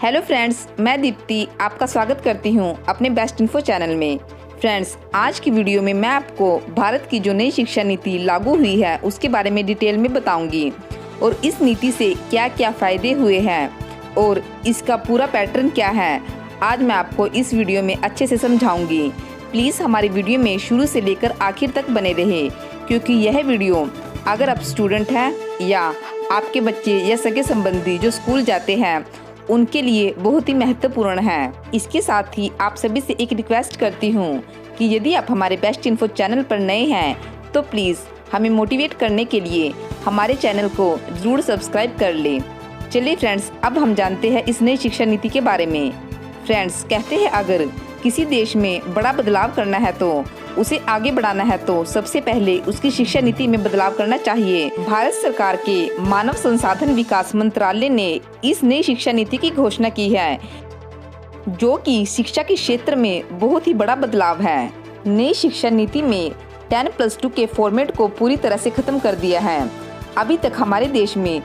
Hello friends, मैं दीप्ति आपका स्वागत करती हूं अपने बेस्ट इन्फो चैनल में। फ्रेंड्स, आज की वीडियो में मैं आपको भारत की जो नई शिक्षा नीति लागू हुई है उसके बारे में डिटेल में बताऊंगी और इस नीति से क्या क्या फ़ायदे हुए हैं और इसका पूरा पैटर्न क्या है, आज मैं आपको इस वीडियो में अच्छे से समझाऊंगी। प्लीज़ हमारी वीडियो में शुरू से लेकर आखिर तक बने रहे, क्योंकि यह वीडियो अगर आप स्टूडेंट हैं या आपके बच्चे या सगे संबंधी जो स्कूल जाते हैं उनके लिए बहुत ही महत्वपूर्ण है। इसके साथ ही आप सभी से एक रिक्वेस्ट करती हूँ कि यदि आप हमारे बेस्ट इन्फो चैनल पर नए हैं तो प्लीज़ हमें मोटिवेट करने के लिए हमारे चैनल को ज़रूर सब्सक्राइब कर लें। चलिए फ्रेंड्स, अब हम जानते हैं इस नई शिक्षा नीति के बारे में। फ्रेंड्स, कहते हैं अगर किसी देश में बड़ा बदलाव करना है तो उसे आगे बढ़ाना है तो सबसे पहले उसकी शिक्षा नीति में बदलाव करना चाहिए। भारत सरकार के मानव संसाधन विकास मंत्रालय ने इस नई शिक्षा नीति की घोषणा की है, जो कि शिक्षा के क्षेत्र में बहुत ही बड़ा बदलाव है। नई शिक्षा नीति में 10+2 के फॉर्मेट को पूरी तरह से खत्म कर दिया है। अभी तक हमारे देश में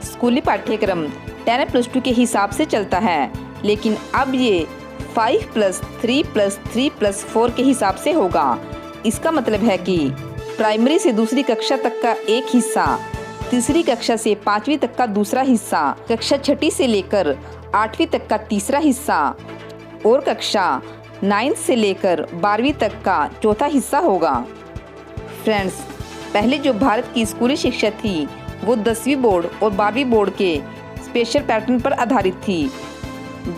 स्कूली पाठ्यक्रम 10+2 के हिसाब से चलता है, लेकिन अब ये 5+3+3+4 के हिसाब से होगा। इसका मतलब है कि प्राइमरी से दूसरी कक्षा तक का एक हिस्सा, तीसरी कक्षा से 5वीं तक का दूसरा हिस्सा, कक्षा 6ठी से लेकर 8वीं तक का तीसरा हिस्सा और कक्षा 9 से लेकर 12वीं तक का चौथा हिस्सा होगा। फ्रेंड्स, पहले जो भारत की स्कूली शिक्षा थी वो 10वीं बोर्ड और 12वीं बोर्ड के स्पेशल पैटर्न पर आधारित थी,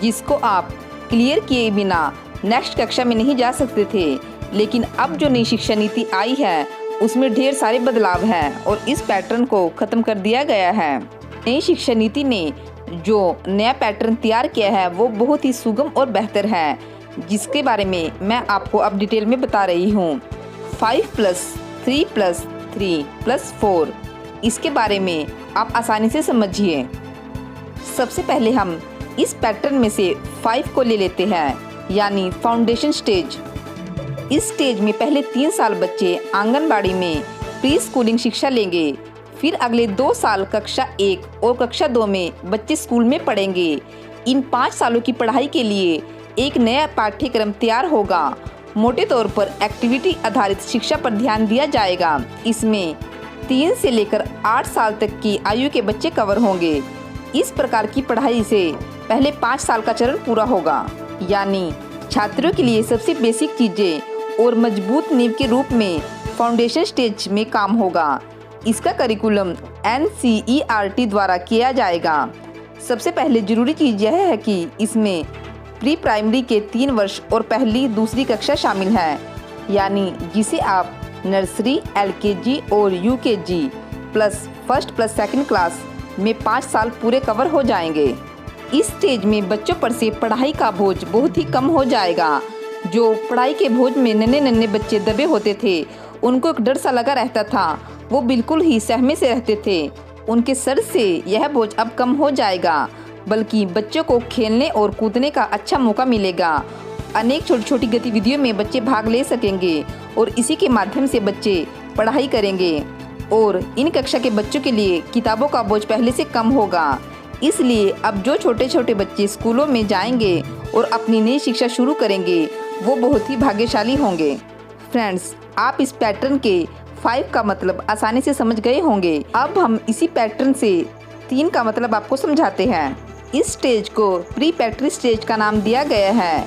जिसको आप क्लियर किए बिना नेक्स्ट कक्षा में नहीं जा सकते थे। लेकिन अब जो नई शिक्षा नीति आई है उसमें ढेर सारे बदलाव हैं और इस पैटर्न को ख़त्म कर दिया गया है। नई शिक्षा नीति ने जो नया पैटर्न तैयार किया है वो बहुत ही सुगम और बेहतर है, जिसके बारे में मैं आपको अब डिटेल में बता रही हूँ। 5+3+3+4 इसके बारे में आप आसानी से समझिए। सबसे पहले हम इस पैटर्न में से 5 को ले लेते हैं, यानी फाउंडेशन स्टेज। इस स्टेज में पहले 3 साल बच्चे आंगनबाड़ी में प्री स्कूलिंग शिक्षा लेंगे। फिर अगले 2 साल कक्षा 1 और कक्षा 2 में बच्चे स्कूल में पढ़ेंगे। इन 5 सालों की पढ़ाई के लिए एक नया पाठ्यक्रम तैयार होगा। मोटे तौर पर एक्टिविटी आधारित शिक्षा पर ध्यान दिया जाएगा। इसमें 3 से लेकर 8 साल तक की आयु के बच्चे कवर होंगे। इस प्रकार की पढ़ाई से पहले 5 साल का चरण पूरा होगा, यानी छात्रों के लिए सबसे बेसिक चीज़ें और मजबूत नींव के रूप में फाउंडेशन स्टेज में काम होगा। इसका करिकुलम NCERT द्वारा किया जाएगा। सबसे पहले जरूरी चीज़ यह है कि इसमें प्री प्राइमरी के 3 वर्ष और पहली दूसरी कक्षा शामिल है, यानी जिसे आप नर्सरी, LKG और UKG plus first plus second class में 5 साल पूरे कवर हो जाएंगे। इस स्टेज में बच्चों पर से पढ़ाई का बोझ बहुत ही कम हो जाएगा। जो पढ़ाई के बोझ में नन्हे नन्हे बच्चे दबे होते थे, उनको एक डर सा लगा रहता था, वो बिल्कुल ही सहमे से रहते थे। उनके सर से यह बोझ अब कम हो जाएगा, बल्कि बच्चों को खेलने और कूदने का अच्छा मौका मिलेगा। अनेक छोटी छोटी गतिविधियों में बच्चे भाग ले सकेंगे और इसी के माध्यम से बच्चे पढ़ाई करेंगे। और इन कक्षा के बच्चों के लिए किताबों का बोझ पहले से कम होगा। इसलिए अब जो छोटे छोटे बच्चे स्कूलों में जाएंगे और अपनी नई शिक्षा शुरू करेंगे वो बहुत ही भाग्यशाली होंगे। फ्रेंड्स, आप इस पैटर्न के 5 का मतलब आसानी से समझ गए होंगे। अब हम इसी पैटर्न से 3 का मतलब आपको समझाते हैं। इस स्टेज को प्री पैट्री स्टेज का नाम दिया गया है।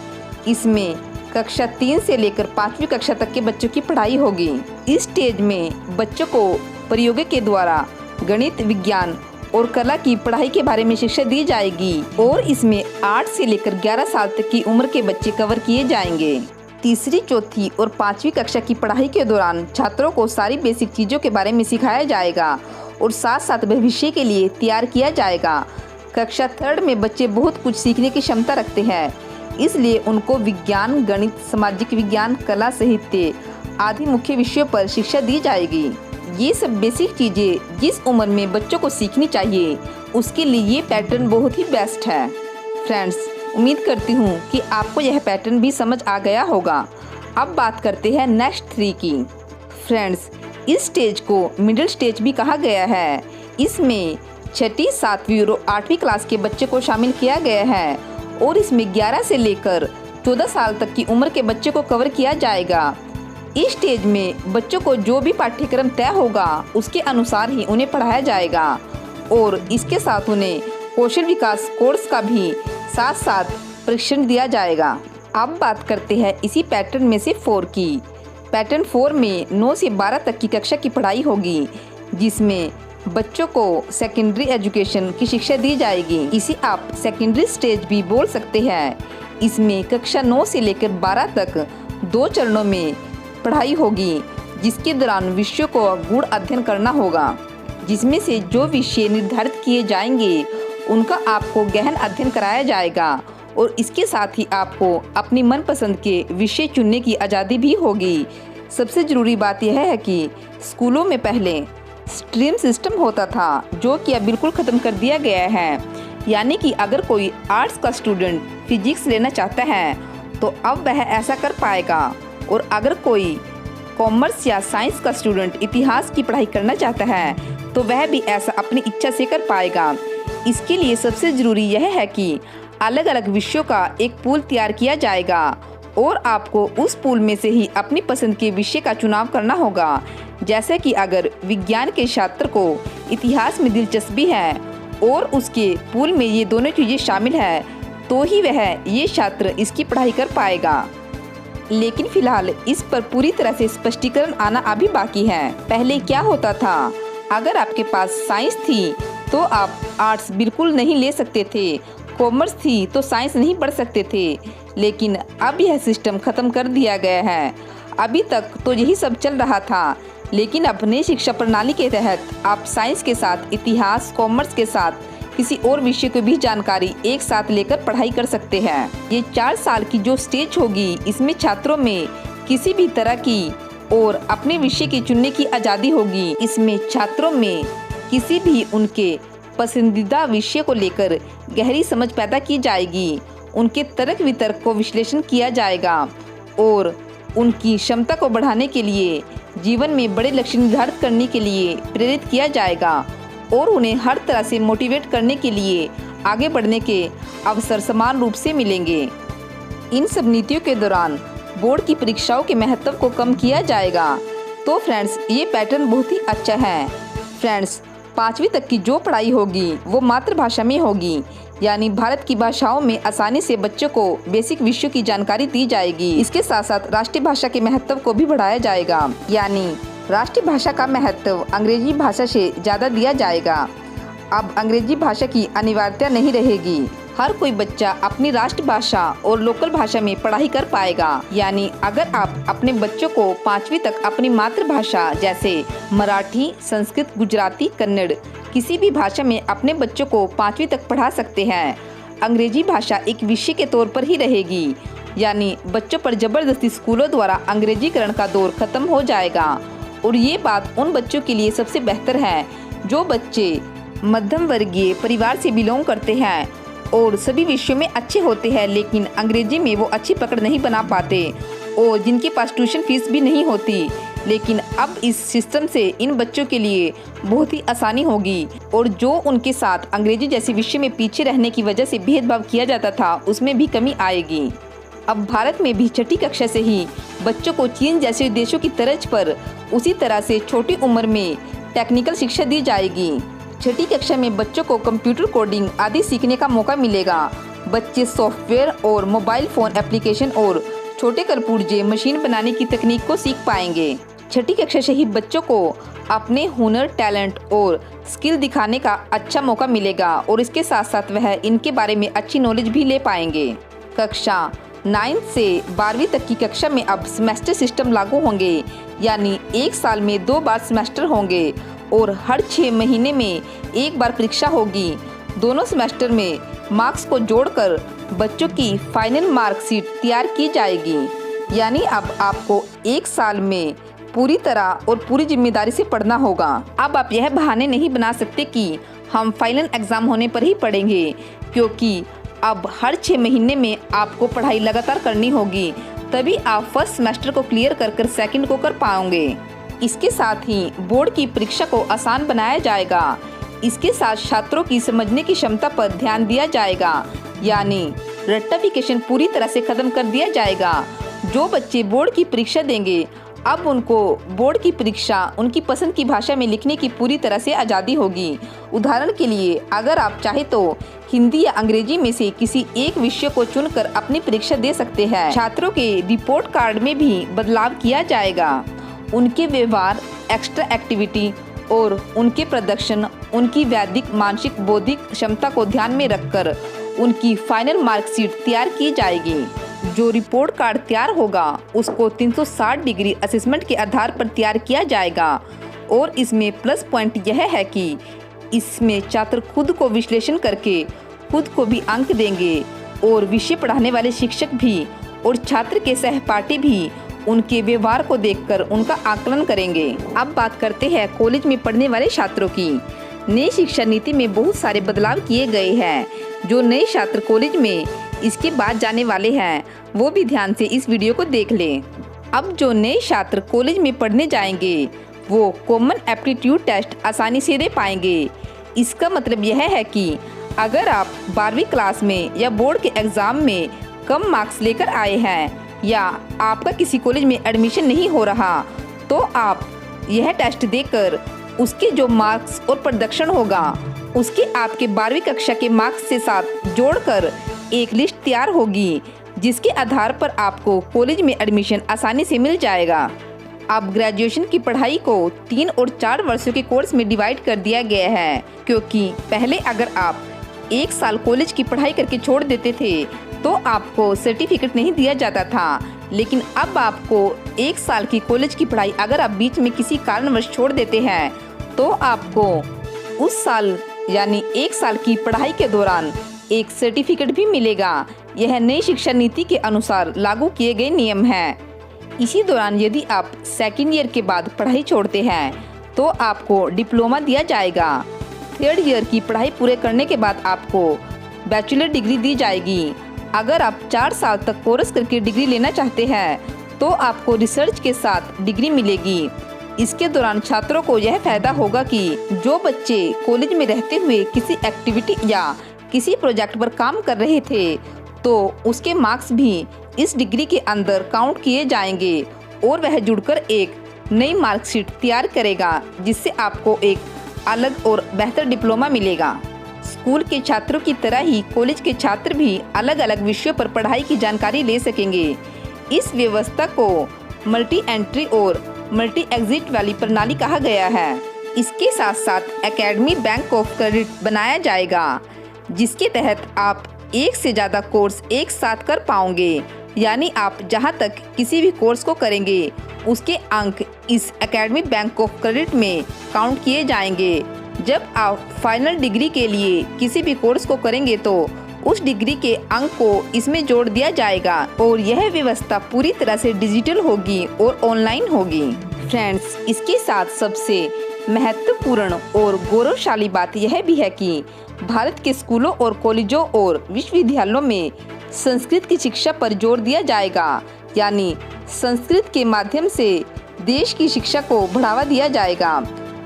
इसमें कक्षा 3 से लेकर 5वीं कक्षा तक के बच्चों की पढ़ाई होगी। इस स्टेज में बच्चों को प्रयोगों के द्वारा गणित, विज्ञान और कला की पढ़ाई के बारे में शिक्षा दी जाएगी और इसमें 8 से लेकर 11 साल तक की उम्र के बच्चे कवर किए जाएंगे। तीसरी, चौथी और 5वीं कक्षा की पढ़ाई के दौरान छात्रों को सारी बेसिक चीज़ों के बारे में सिखाया जाएगा और साथ साथ भविष्य के लिए तैयार किया जाएगा। कक्षा 3 में बच्चे बहुत कुछ सीखने की क्षमता रखते हैं, इसलिए उनको विज्ञान, गणित, सामाजिक विज्ञान, कला, साहित्य आदि मुख्य विषयों पर शिक्षा दी जाएगी। ये सब बेसिक चीज़ें जिस उम्र में बच्चों को सीखनी चाहिए, उसके लिए ये पैटर्न बहुत ही बेस्ट है। फ्रेंड्स, उम्मीद करती हूँ कि आपको यह पैटर्न भी समझ आ गया होगा। अब बात करते हैं नेक्स्ट 3 की। फ्रेंड्स, इस स्टेज को मिडिल स्टेज भी कहा गया है। इसमें छठी, 7वीं और 8वीं क्लास के बच्चे को शामिल किया गया है और इसमें 11 से लेकर 14 साल तक की उम्र के बच्चे को कवर किया जाएगा। इस स्टेज में बच्चों को जो भी पाठ्यक्रम तय होगा उसके अनुसार ही उन्हें पढ़ाया जाएगा और इसके साथ उन्हें कौशल विकास कोर्स का भी साथ साथ प्रशिक्षण दिया जाएगा। अब बात करते हैं इसी पैटर्न में से 4 की। पैटर्न 4 में 9 से 12 तक की कक्षा की पढ़ाई होगी, जिसमें बच्चों को सेकेंडरी एजुकेशन की शिक्षा दी जाएगी। इसे आप सेकेंडरी स्टेज भी बोल सकते हैं। इसमें कक्षा 9 से लेकर 12 तक 2 चरणों में पढ़ाई होगी, जिसके दौरान विषयों को गूढ़ अध्ययन करना होगा, जिसमें से जो विषय निर्धारित किए जाएंगे उनका आपको गहन अध्ययन कराया जाएगा और इसके साथ ही आपको अपनी मनपसंद के विषय चुनने की आज़ादी भी होगी। सबसे ज़रूरी बात यह है कि स्कूलों में पहले स्ट्रीम सिस्टम होता था, जो कि अब बिल्कुल ख़त्म कर दिया गया है। यानी कि अगर कोई आर्ट्स का स्टूडेंट फिजिक्स लेना चाहता है तो अब वह ऐसा कर पाएगा, और अगर कोई कॉमर्स या साइंस का स्टूडेंट इतिहास की पढ़ाई करना चाहता है तो वह भी ऐसा अपनी इच्छा से कर पाएगा। इसके लिए सबसे ज़रूरी यह है कि अलग अलग विषयों का एक पूल तैयार किया जाएगा और आपको उस पूल में से ही अपनी पसंद के विषय का चुनाव करना होगा। जैसे कि अगर विज्ञान के छात्र को इतिहास में दिलचस्पी है और उसके पूल में ये दोनों चीज़ें शामिल है तो ही वह ये छात्र इसकी पढ़ाई कर पाएगा। लेकिन फिलहाल इस पर पूरी तरह से स्पष्टीकरण आना अभी बाकी है। पहले क्या होता था, अगर आपके पास साइंस थी तो आप आर्ट्स बिल्कुल नहीं ले सकते थे, कॉमर्स थी तो साइंस नहीं पढ़ सकते थे, लेकिन अब यह सिस्टम ख़त्म कर दिया गया है। अभी तक तो यही सब चल रहा था, लेकिन अब नई शिक्षा प्रणाली के तहत आप साइंस के साथ इतिहास, कॉमर्स के साथ किसी और विषय की भी जानकारी एक साथ लेकर पढ़ाई कर सकते हैं। ये 4 साल की जो स्टेज होगी, इसमें छात्रों में किसी भी तरह की और अपने विषय की चुनने की आज़ादी होगी। इसमें छात्रों में किसी भी उनके पसंदीदा विषय को लेकर गहरी समझ पैदा की जाएगी, उनके तर्क वितर्क को विश्लेषण किया जाएगा और उनकी क्षमता को बढ़ाने के लिए जीवन में बड़े लक्ष्य निर्धारित करने के लिए प्रेरित किया जाएगा और उन्हें हर तरह से मोटिवेट करने के लिए आगे बढ़ने के अवसर समान रूप से मिलेंगे। इन सब नीतियों के दौरान बोर्ड की परीक्षाओं के महत्व को कम किया जाएगा। तो फ्रेंड्स, ये पैटर्न बहुत ही अच्छा है। फ्रेंड्स, 5वीं तक की जो पढ़ाई होगी वो मातृभाषा में होगी, यानी भारत की भाषाओं में आसानी से बच्चों को बेसिक विषयों की जानकारी दी जाएगी। इसके साथ साथ राष्ट्रीय भाषा के महत्व को भी बढ़ाया जाएगा, यानी राष्ट्रीय भाषा का महत्व अंग्रेजी भाषा से ज़्यादा दिया जाएगा। अब अंग्रेजी भाषा की अनिवार्यता नहीं रहेगी, हर कोई बच्चा अपनी राष्ट्रभाषा और लोकल भाषा में पढ़ाई कर पाएगा। यानी अगर आप अपने बच्चों को 5वीं तक अपनी मातृभाषा जैसे मराठी, संस्कृत, गुजराती, कन्नड़ किसी भी भाषा में अपने बच्चों को 5वीं तक पढ़ा सकते हैं। अंग्रेजी भाषा एक विषय के तौर पर ही रहेगी, यानी बच्चों पर जबरदस्ती स्कूलों द्वारा अंग्रेजीकरण का दौर खत्म हो जाएगा। और ये बात उन बच्चों के लिए सबसे बेहतर है जो बच्चे मध्यम वर्गीय परिवार से बिलोंग करते हैं और सभी विषयों में अच्छे होते हैं, लेकिन अंग्रेजी में वो अच्छी पकड़ नहीं बना पाते और जिनके पास ट्यूशन फीस भी नहीं होती। लेकिन अब इस सिस्टम से इन बच्चों के लिए बहुत ही आसानी होगी और जो उनके साथ अंग्रेजी जैसे विषय में पीछे रहने की वजह से भेदभाव किया जाता था, उसमें भी कमी आएगी। अब भारत में भी 6ठी कक्षा से ही बच्चों को चीन जैसे देशों की तर्ज पर उसी तरह से छोटी उम्र में टेक्निकल शिक्षा दी जाएगी। 6ठी कक्षा में बच्चों को कंप्यूटर कोडिंग आदि सीखने का मौका मिलेगा। बच्चे सॉफ्टवेयर और मोबाइल फ़ोन एप्लीकेशन और छोटे करपुर्जे मशीन बनाने की तकनीक को सीख पाएंगे। 6ठी कक्षा से ही बच्चों को अपने हुनर, टैलेंट और स्किल दिखाने का अच्छा मौका मिलेगा और इसके साथ साथ वह इनके बारे में अच्छी नॉलेज भी ले पाएंगे। कक्षा 9 से 12वीं तक की कक्षा में अब सेमेस्टर सिस्टम लागू होंगे, यानी एक साल में 2 बार सेमेस्टर होंगे और हर 6 महीने में एक बार परीक्षा होगी। दोनों सेमेस्टर में मार्क्स को जोड़कर बच्चों की फाइनल मार्कशीट तैयार की जाएगी। यानी अब आपको एक साल में पूरी तरह और पूरी जिम्मेदारी से पढ़ना होगा। अब आप यह बहाने नहीं बना सकते कि हम फाइनल एग्ज़ाम होने पर ही पढ़ेंगे, क्योंकि अब हर 6 महीने में आपको पढ़ाई लगातार करनी होगी, तभी आप फर्स्ट सेमेस्टर को क्लियर कर सेकंड को कर पाओगे। इसके साथ ही बोर्ड की परीक्षा को आसान बनाया जाएगा, इसके साथ छात्रों की समझने की क्षमता पर ध्यान दिया जाएगा, यानी रट्टाफिकेशन पूरी तरह से खत्म कर दिया जाएगा। जो बच्चे बोर्ड की परीक्षा देंगे, अब उनको बोर्ड की परीक्षा उनकी पसंद की भाषा में लिखने की पूरी तरह से आज़ादी होगी। उदाहरण के लिए, अगर आप चाहे तो हिंदी या अंग्रेजी में से किसी एक विषय को चुनकर अपनी परीक्षा दे सकते हैं। छात्रों के रिपोर्ट कार्ड में भी बदलाव किया जाएगा। उनके व्यवहार, एक्स्ट्रा एक्टिविटी और उनके प्रदर्शन, उनकी वैदिक, मानसिक, बौद्धिक क्षमता को ध्यान में रखकर उनकी फाइनल मार्कशीट तैयार की जाएगी। जो रिपोर्ट कार्ड तैयार होगा उसको 360 डिग्री असेसमेंट के आधार पर तैयार किया जाएगा और इसमें प्लस पॉइंट यह है कि इसमें छात्र खुद को विश्लेषण करके खुद को भी अंक देंगे और विषय पढ़ाने वाले शिक्षक भी और छात्र के सहपाठी भी उनके व्यवहार को देखकर उनका आकलन करेंगे। अब बात करते हैं कॉलेज में पढ़ने वाले छात्रों की। नई शिक्षा नीति में बहुत सारे बदलाव किए गए हैं। जो नए छात्र कॉलेज में इसके बाद जाने वाले हैं वो भी ध्यान से इस वीडियो को देख लें। अब जो नए छात्र कॉलेज में पढ़ने जाएंगे वो कॉमन एप्टीट्यूड टेस्ट आसानी से दे पाएंगे। इसका मतलब यह है कि अगर आप 12वीं क्लास में या बोर्ड के एग्ज़ाम में कम मार्क्स लेकर आए हैं या आपका किसी कॉलेज में एडमिशन नहीं हो रहा, तो आप यह टेस्ट देकर उसके जो मार्क्स और प्रदर्शन होगा उसके आपके 12वीं कक्षा के मार्क्स से साथ जोड़कर एक लिस्ट तैयार होगी, जिसके आधार पर आपको कॉलेज में एडमिशन आसानी से मिल जाएगा। अब ग्रेजुएशन की पढ़ाई को 3 और 4 वर्षों के कोर्स में डिवाइड कर दिया गया है, क्योंकि पहले अगर आप 1 साल कॉलेज की पढ़ाई करके छोड़ देते थे तो आपको सर्टिफिकेट नहीं दिया जाता था, लेकिन अब आपको 1 साल की कॉलेज की पढ़ाई अगर आप बीच में किसी कारणवश छोड़ देते हैं तो आपको उस साल यानी 1 साल की पढ़ाई के दौरान एक सर्टिफिकेट भी मिलेगा। यह नई शिक्षा नीति के अनुसार लागू किए गए नियम हैं। इसी दौरान यदि आप सेकेंड ईयर के बाद पढ़ाई छोड़ते हैं तो आपको डिप्लोमा दिया जाएगा। थर्ड ईयर की पढ़ाई पूरे करने के बाद आपको बैचलर डिग्री दी जाएगी। अगर आप 4 साल तक कोर्स करके डिग्री लेना चाहते हैं तो आपको रिसर्च के साथ डिग्री मिलेगी। इसके दौरान छात्रों को यह फायदा होगा कि जो बच्चे कॉलेज में रहते हुए किसी एक्टिविटी या किसी प्रोजेक्ट पर काम कर रहे थे तो उसके मार्क्स भी इस डिग्री के अंदर काउंट किए जाएंगे और वह जुड़कर एक नई मार्कशीट तैयार करेगा, जिससे आपको एक अलग और बेहतर डिप्लोमा मिलेगा। स्कूल के छात्रों की तरह ही कॉलेज के छात्र भी अलग अलग विषयों पर पढ़ाई की जानकारी ले सकेंगे। इस व्यवस्था को मल्टी एंट्री और मल्टी एग्जिट वाली प्रणाली कहा गया है। इसके साथ साथ एकेडमी बैंक ऑफ क्रेडिट बनाया जाएगा, जिसके तहत आप एक से ज़्यादा कोर्स एक साथ कर पाओगे, यानी आप जहां तक किसी भी कोर्स को करेंगे उसके अंक इस एकेडमी बैंक ऑफ क्रेडिट में काउंट किए जाएंगे। जब आप फाइनल डिग्री के लिए किसी भी कोर्स को करेंगे तो उस डिग्री के अंक को इसमें जोड़ दिया जाएगा और यह व्यवस्था पूरी तरह से डिजिटल होगी और ऑनलाइन होगी। फ्रेंड्स, इसके साथ सबसे महत्वपूर्ण और गौरवशाली बात यह भी है कि भारत के स्कूलों और कॉलेजों और विश्वविद्यालयों में संस्कृत की शिक्षा पर जोर दिया जाएगा, यानी संस्कृत के माध्यम से देश की शिक्षा को बढ़ावा दिया जाएगा।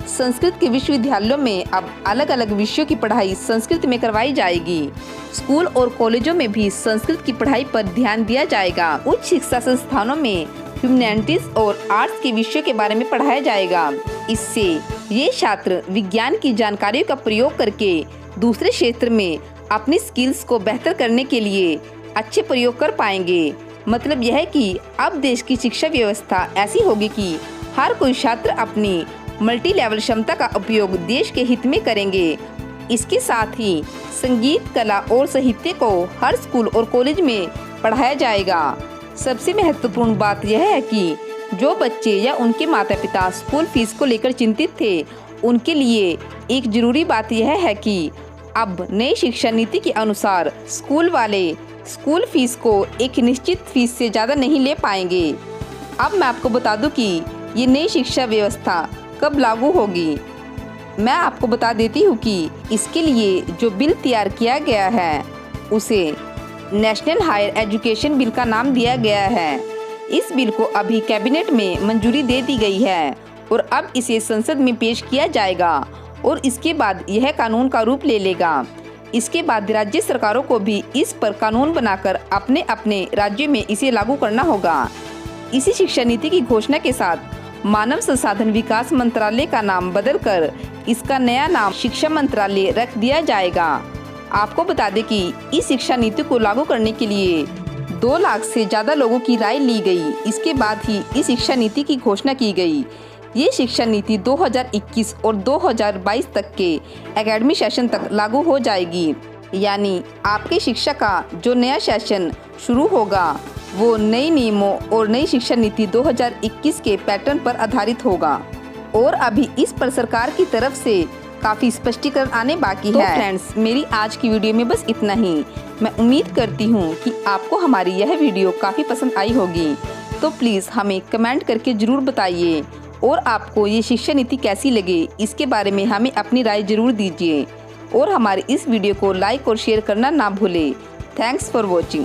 संस्कृत के विश्वविद्यालयों में अब अलग अलग विषयों की पढ़ाई संस्कृत में करवाई जाएगी। स्कूल और कॉलेजों में भी संस्कृत की पढ़ाई पर ध्यान दिया जाएगा। उच्च शिक्षा संस्थानों में ह्यूमैनिटीज और आर्ट्स के विषयों के बारे में पढ़ाया जाएगा। इससे ये छात्र विज्ञान की जानकारियों का प्रयोग करके दूसरे क्षेत्र में अपनी स्किल्स को बेहतर करने के लिए अच्छे प्रयोग कर पाएंगे। मतलब यह है कि अब देश की शिक्षा व्यवस्था ऐसी होगी कि हर कोई छात्र अपनी मल्टी लेवल क्षमता का उपयोग देश के हित में करेंगे। इसके साथ ही संगीत, कला और साहित्य को हर स्कूल और कॉलेज में पढ़ाया जाएगा। सबसे महत्वपूर्ण बात यह है कि जो बच्चे या उनके माता पिता स्कूल फीस को लेकर चिंतित थे, उनके लिए एक जरूरी बात यह है कि अब नई शिक्षा नीति के अनुसार स्कूल वाले स्कूल फीस को एक निश्चित फीस से ज़्यादा नहीं ले पाएंगे। अब मैं आपको बता दूं कि ये नई शिक्षा व्यवस्था कब लागू होगी। मैं आपको बता देती हूँ कि इसके लिए जो बिल तैयार किया गया है उसे नेशनल हायर एजुकेशन बिल का नाम दिया गया है। इस बिल को अभी कैबिनेट में मंजूरी दे दी गई है और अब इसे संसद में पेश किया जाएगा और इसके बाद यह कानून का रूप ले लेगा। इसके बाद राज्य सरकारों को भी इस पर कानून बनाकर अपने अपने राज्य में इसे लागू करना होगा। इसी शिक्षा नीति की घोषणा के साथ मानव संसाधन विकास मंत्रालय का नाम बदलकर इसका नया नाम शिक्षा मंत्रालय रख दिया जाएगा। आपको बता दें कि इस शिक्षा नीति को लागू करने के लिए 2 लाख से ज़्यादा लोगों की राय ली गई। इसके बाद ही इस शिक्षा नीति की घोषणा की गई। ये शिक्षा नीति 2021 और 2022 तक के एकेडमिक सेशन तक लागू हो जाएगी। यानी आपकी शिक्षा का जो नया सेशन शुरू होगा वो नए नियमों और नई शिक्षा नीति 2021 के पैटर्न पर आधारित होगा। और अभी इस पर सरकार की तरफ से काफ़ी स्पष्टीकरण आने बाकी है। तो फ्रेंड्स, मेरी आज की वीडियो में बस इतना ही। मैं उम्मीद करती हूँ कि आपको हमारी यह वीडियो काफ़ी पसंद आई होगी। तो प्लीज़ हमें कमेंट करके ज़रूर बताइए और आपको ये शिक्षा नीति कैसी लगे इसके बारे में हमें अपनी राय ज़रूर दीजिए। और हमारी इस वीडियो को लाइक और शेयर करना ना भूलें। Thanks for watching.